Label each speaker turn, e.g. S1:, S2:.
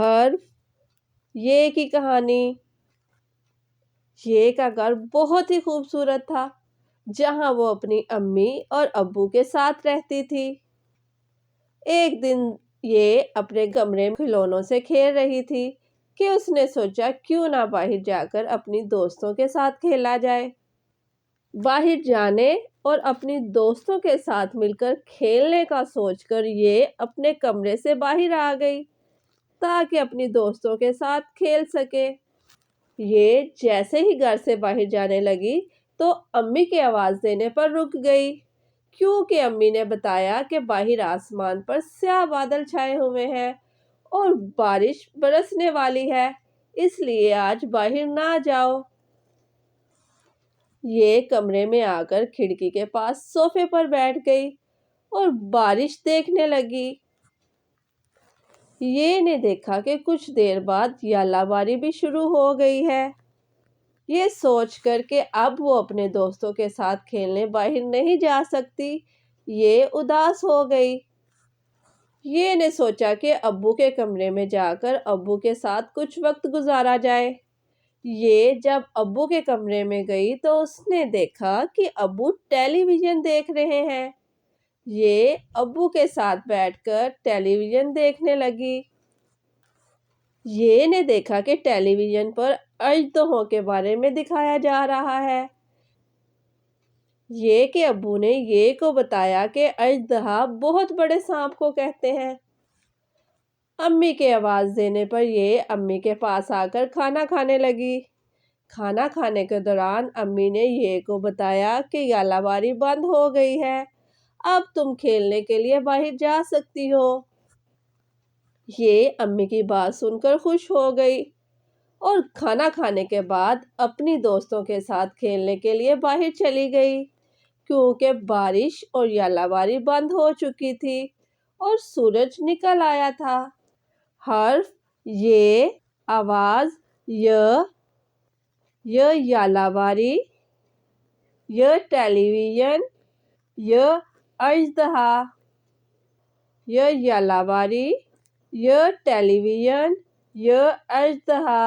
S1: حرف یہ کی کہانی۔ یہ کا گھر بہت ہی خوبصورت تھا، جہاں وہ اپنی امی اور ابو کے ساتھ رہتی تھی۔ ایک دن یہ اپنے کمرے میں کھلونوں سے کھیل رہی تھی کہ اس نے سوچا کیوں نہ باہر جا کر اپنی دوستوں کے ساتھ کھیلا جائے۔ باہر جانے اور اپنی دوستوں کے ساتھ مل کر کھیلنے کا سوچ کر یہ اپنے کمرے سے باہر آ گئی تاکہ اپنی دوستوں کے ساتھ کھیل سکے۔ یہ جیسے ہی گھر سے باہر جانے لگی تو امی کی آواز دینے پر رک گئی، کیونکہ امی نے بتایا کہ باہر آسمان پر سیاہ بادل چھائے ہوئے ہیں اور بارش برسنے والی ہے، اس لیے آج باہر نہ جاؤ۔ یہ کمرے میں آ کر کھڑکی کے پاس صوفے پر بیٹھ گئی اور بارش دیکھنے لگی۔ یہ نے دیکھا کہ کچھ دیر بعد یالہ باری بھی شروع ہو گئی ہے۔ یہ سوچ کر کہ اب وہ اپنے دوستوں کے ساتھ کھیلنے باہر نہیں جا سکتی، یہ اداس ہو گئی۔ یہ نے سوچا کہ ابو کے کمرے میں جا کر ابو کے ساتھ کچھ وقت گزارا جائے۔ یہ جب ابو کے کمرے میں گئی تو اس نے دیکھا کہ ابو ٹیلی ویژن دیکھ رہے ہیں۔ یہ ابو کے ساتھ بیٹھ کر ٹیلی ویژن دیکھنے لگی۔ یہ نے دیکھا کہ ٹیلی ویژن پر اژدہوں کے بارے میں دکھایا جا رہا ہے۔ یہ کہ ابو نے یہ کو بتایا کہ اژدہا بہت بڑے سانپ کو کہتے ہیں۔ امی کے آواز دینے پر یہ امی کے پاس آ کر کھانا کھانے لگی۔ کھانا کھانے کے دوران امی نے یہ کو بتایا کہ یالہ باری بند ہو گئی ہے، اب تم کھیلنے کے لیے باہر جا سکتی ہو۔ یہ امی کی بات سن کر خوش ہو گئی اور کھانا کھانے کے بعد اپنی دوستوں کے ساتھ کھیلنے کے لیے باہر چلی گئی، کیونکہ بارش اور یالہ باری بند ہو چکی تھی اور سورج نکل آیا تھا۔ حرف یہ، آواز ی، یالہ باری، ٹیلی ویژن، اژدہا۔ یالہ باری، ٹیلی ویژن، اژدہا۔